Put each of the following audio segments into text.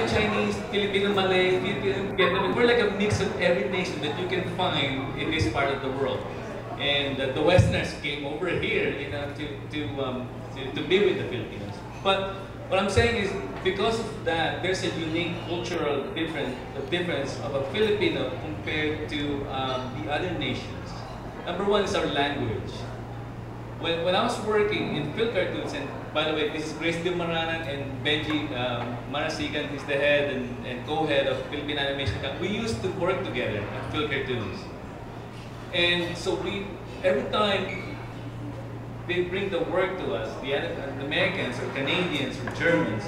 American, Chinese, Filipino, Malay, Filipino, Vietnamese. We're like a mix of every nation that you can find in this part of the world. And the Westerners came over here, you know, to be with the Filipinos. But what I'm saying is, because of that, there's a unique cultural difference of a Filipino compared to the other nations. Number one is our language. When I was working in film cartoons, and by the way, this is Grace De Maranan and Benji Marasigan, he's the head and co-head of Philippine Animation Company. We used to work together at film cartoons. And so every time they bring the work to us, the Americans or Canadians or Germans,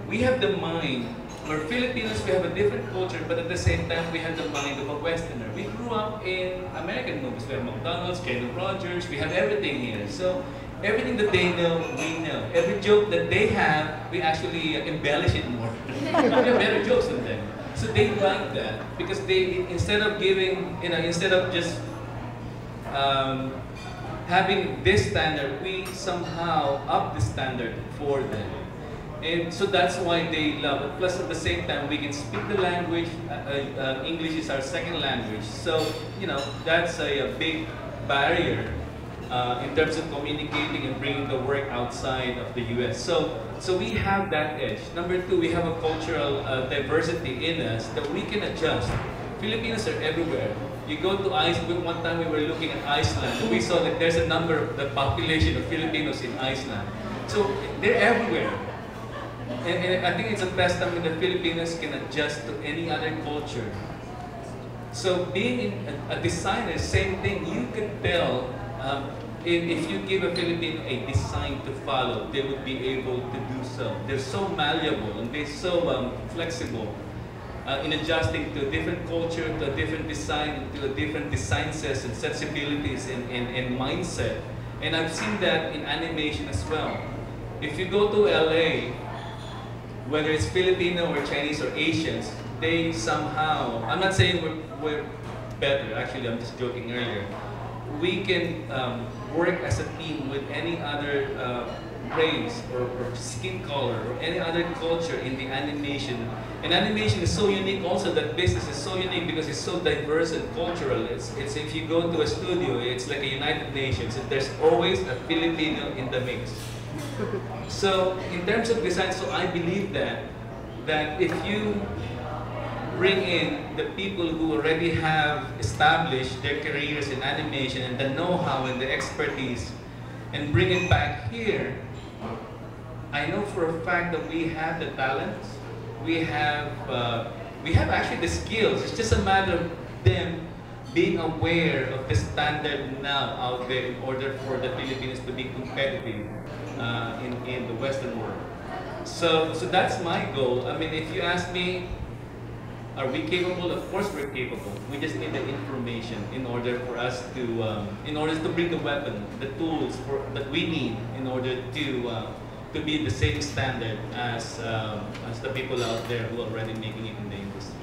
we have the mind, we're Filipinos, we have a different culture, but at the same time, we have the mind of a Westerner. We grew up in American movies. We have McDonald's, Kenny Rogers, we have everything here. So everything that they know, we know. Every joke that they have, we actually embellish it more. We have better jokes than them. So they like that because they, instead of giving, you know, instead of just having this standard, we somehow up the standard for them. And so that's why they love it. Plus, at the same time, we can speak the language. English is our second language. So, you know, that's a big barrier in terms of communicating and bringing the work outside of the US. So we have that edge. Number two, we have a cultural diversity in us that we can adjust. Filipinos are everywhere. You go to Iceland. One time we were looking at Iceland, and we saw that there's a number of the population of Filipinos in Iceland. So they're everywhere. And I think it's a testament that Filipinos can adjust to any other culture. So being a designer, same thing. You could tell if you give a Filipino a design to follow, they would be able to do so. They're so malleable and they're so flexible in adjusting to a different culture, to a different design, to a different design sets and sensibilities and mindset. And I've seen that in animation as well. If you go to LA, whether it's Filipino or Chinese or Asians, they somehow, I'm not saying we're better, actually I'm just joking earlier. We can work as a team with any other race or skin color or any other culture in the animation. And animation is so unique also, that business is so unique because it's so diverse and cultural. It's if you go to a studio, it's like a United Nations. There's always a Filipino in the mix. So in terms of design, so I believe that if you bring in the people who already have established their careers in animation and the know-how and the expertise and bring it back here, I know for a fact that we have the talents, we have actually the skills. It's just a matter of them being aware of the standard now out there in order for the Filipinos to be competitive in the Western world. So that's my goal. I mean, if you ask me, are we capable? Of course we're capable. We just need the information in order for us to bring the weapon, the tools that we need in order to be the same standard as the people out there who are already making it in the industry.